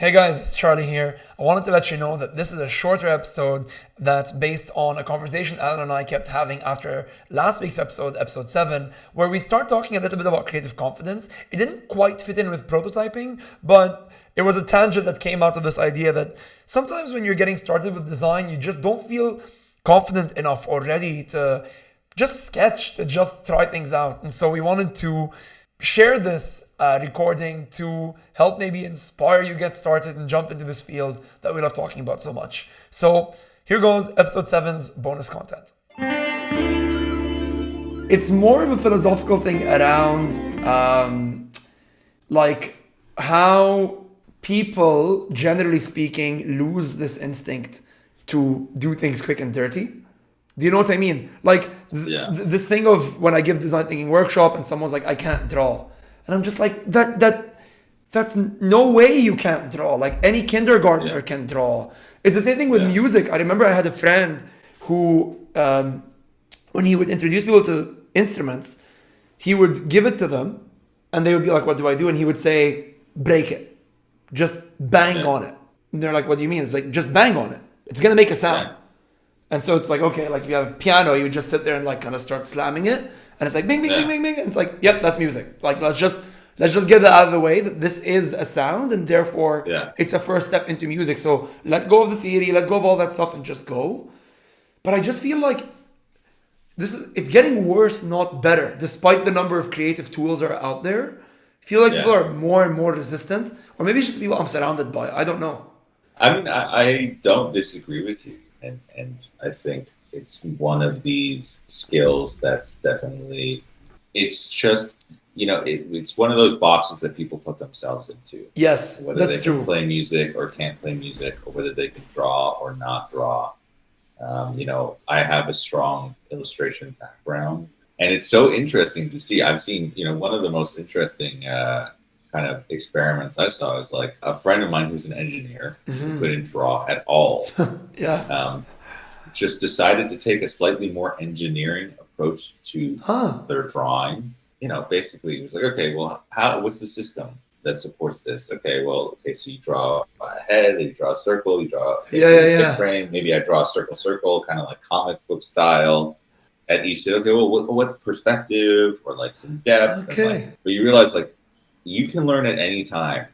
Hey guys, it's Charlie here. I wanted to let you know that this is a shorter episode that's based on a conversation Alan and I kept having after last week's episode, episode 7, where we start talking a little bit about creative confidence. It didn't quite fit in with prototyping, but it was a tangent that came out of this idea that sometimes when you're getting started with design, you just don't feel confident enough or ready to just sketch, to just try things out. And so we wanted to share this recording to help maybe inspire you get started and jump into this field that we love talking about so much. So here goes episode 7's bonus content. It's more of a philosophical thing around like how people, generally speaking, lose this instinct to do things quick and dirty. Do you know what I mean? Like this thing of when I give design thinking workshop and someone's like, I can't draw. And I'm just like, that's no way you can't draw. Like any kindergartner can draw. It's the same thing with music. I remember I had a friend who, when he would introduce people to instruments, he would give it to them and they would be like, what do I do? And he would say, break it. Just bang on it. And they're like, what do you mean? It's like, just bang on it. It's going to make a sound. Yeah. And so it's like, okay, like you have a piano, you just sit there and like kind of start slamming it. And it's like, bing, bing, bing, bing, bing. And it's like, yep, that's music. Like, let's just get that out of the way that this is a sound and therefore it's a first step into music. So let go of the theory, let go of all that stuff and just go. But I just feel like it's getting worse, not better, despite the number of creative tools that are out there. I feel like people are more and more resistant, or maybe it's just the people I'm surrounded by. I don't know. I mean, I don't disagree with you. And I think it's one of these skills that's definitely, it's just, it's one of those boxes that people put themselves into. Yes, whether that's they true. Can play music or can't play music, or whether they can draw or not draw. I have a strong illustration background, and it's so interesting to see. I've seen, one of the most interesting kind of experiments I saw is like a friend of mine who's an engineer who couldn't draw at all. Just decided to take a slightly more engineering approach to their drawing. Basically it was like, okay, well, what's the system that supports this? So you draw a head, you draw a circle, you draw a stick frame. Maybe I draw a circle, kind of like comic book style. At each, okay, well, what perspective or like some depth? Okay. But you realize like, you can learn at any time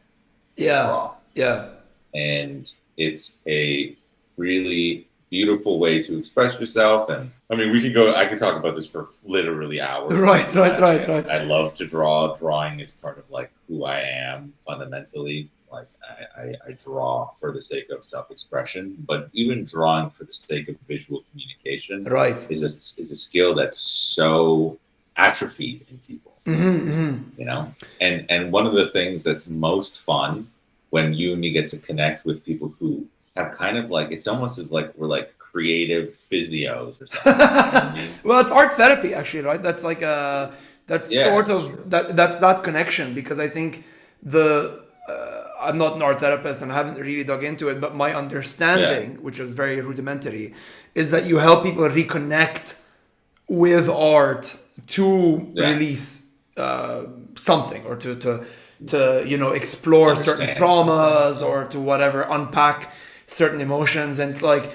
to draw. Yeah. And it's a really beautiful way to express yourself. And I mean, I could talk about this for literally hours. Right. I love to draw. Drawing is part of like who I am fundamentally. Like I draw for the sake of self-expression, but even drawing for the sake of visual communication is a skill that's so atrophied in people. And one of the things that's most fun when you get to connect with people who have kind of like, it's almost as like we're like creative physios or something. Well, it's art therapy actually, right? That's like that's that connection, because I think I'm not an art therapist and I haven't really dug into it, but my understanding, which is very rudimentary, is that you help people reconnect with art to release something, or to explore certain traumas, or to whatever, unpack certain emotions. And it's like,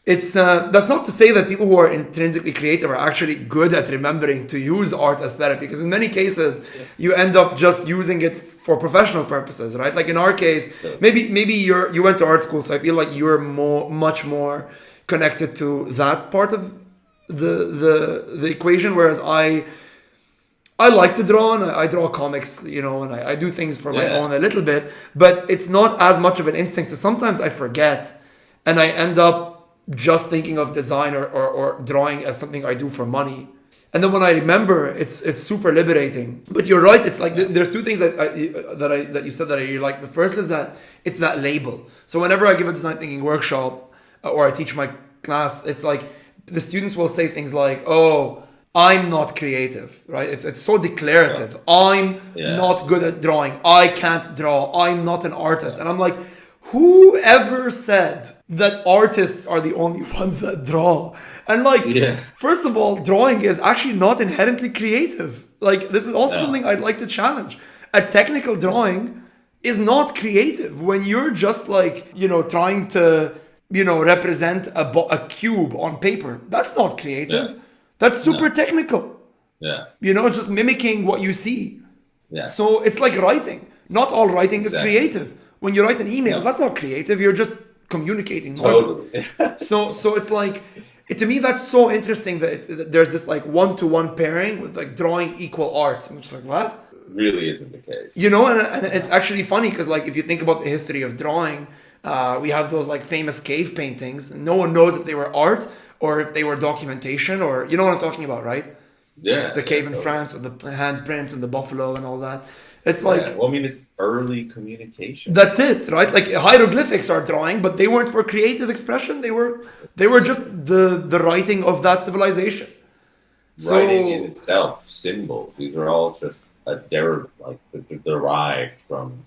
it's that's not to say that people who are intrinsically creative are actually good at remembering to use art as therapy, because in many cases you end up just using it for professional purposes, right? Like in our case, maybe you went to art school, so I feel like you're much more connected to that part of the equation, whereas I like to draw, and I draw comics, and I do things for my own a little bit, but it's not as much of an instinct. So sometimes I forget, and I end up just thinking of design or drawing as something I do for money. And then when I remember, it's super liberating. But you're right. It's like there's two things that you said that I really like. The first is that it's that label. So whenever I give a design thinking workshop or I teach my class, it's like the students will say things like, "Oh, I'm not creative," right? It's so declarative. I'm not good at drawing. I can't draw. I'm not an artist. And I'm like, whoever said that artists are the only ones that draw? And like, first of all, drawing is actually not inherently creative. Like, this is also something I'd like to challenge. A technical drawing is not creative. When you're just like, trying to, represent a cube on paper, that's not creative. Yeah. That's super technical. Yeah. Just mimicking what you see. Yeah. So it's like writing. Not all writing is creative. When you write an email, that's not creative. You're just communicating. Totally. So it's like, to me, that's so interesting that there's this like one-to-one pairing with like drawing equal art. I'm just like, what? Really isn't the case. And it's actually funny because like if you think about the history of drawing, we have those like famous cave paintings. No one knows if they were art or if they were documentation, or you know what I'm talking about, right? Yeah. The cave in France with the handprints and the buffalo and all that. It's like, well, I mean, it's early communication. That's it, right? Like hieroglyphics are drawing, but they weren't for creative expression. They were just the writing of that civilization. Writing in itself, symbols. These are all just derived from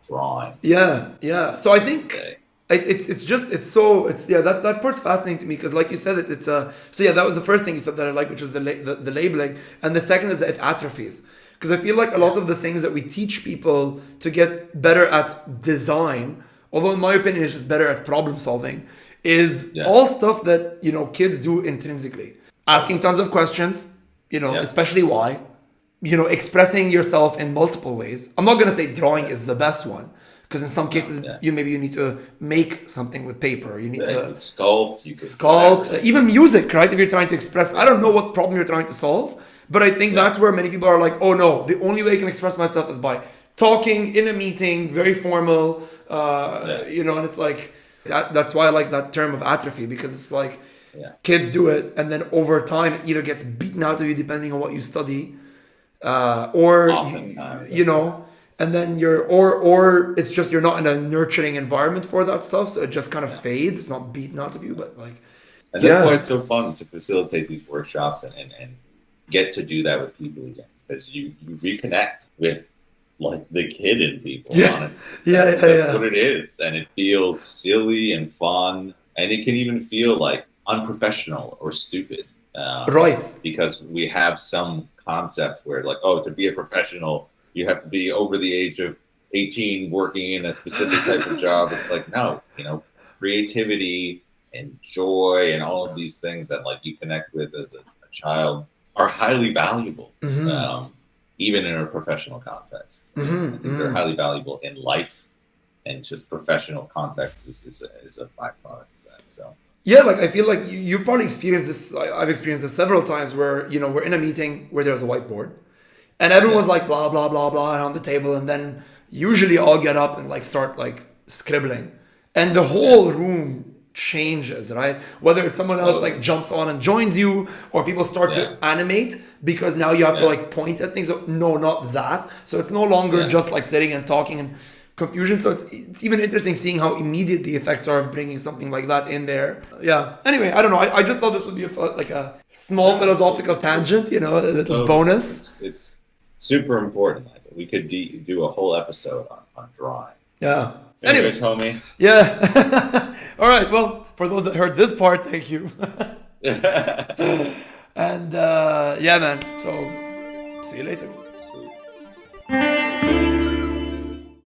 drawing. Yeah. So I think that part's fascinating to me because, like you said, that was the first thing you said that I like, which is the labeling, and the second is that it atrophies. Because I feel like a lot of the things that we teach people to get better at design, although in my opinion it's just better at problem solving, is all stuff that kids do intrinsically. Asking tons of questions, especially why, expressing yourself in multiple ways. I'm not gonna say drawing is the best one, because in some cases you need to make something with paper. You need to sculpt, even music, right? If you're trying to express, I don't know what problem you're trying to solve. But I think that's where many people are like, oh no, the only way I can express myself is by talking in a meeting, very formal, and it's like, that's why I like that term of atrophy, because it's like kids do it, and then over time it either gets beaten out of you depending on what you study, or, and then or it's just you're not in a nurturing environment for that stuff, so it just kind of fades. It's not beaten out of you, but like... And that's why it's so fun to facilitate these workshops and get to do that with people again, because you reconnect with like the kid in people. Honestly, that's what it is, and it feels silly and fun, and it can even feel like unprofessional or stupid, right? Because we have some concept where like, oh, to be a professional, you have to be over the age of 18, working in a specific type of job. It's like, no, creativity and joy and all of these things that like you connect with as a child are highly valuable, even in a professional context. I think they're highly valuable in life, and just professional context is a byproduct of that. So like I feel like you've probably experienced this. I've experienced this several times where we're in a meeting where there's a whiteboard, and everyone's like blah blah blah blah on the table, and then usually I'll get up and like start like scribbling, and the whole room changes, right? Whether it's someone else like jumps on and joins you, or people start to animate because now you have to like point at things. So, no, not that. So it's no longer just like sitting and talking and confusion. So it's even interesting seeing how immediate the effects are of bringing something like that in there. Anyway, I don't know. I just thought this would be a small philosophical tangent, a little bonus. It's super important. Like, we could do a whole episode on drawing. Anyways, homie. All right. Well, for those that heard this part, thank you. And man. So see you later.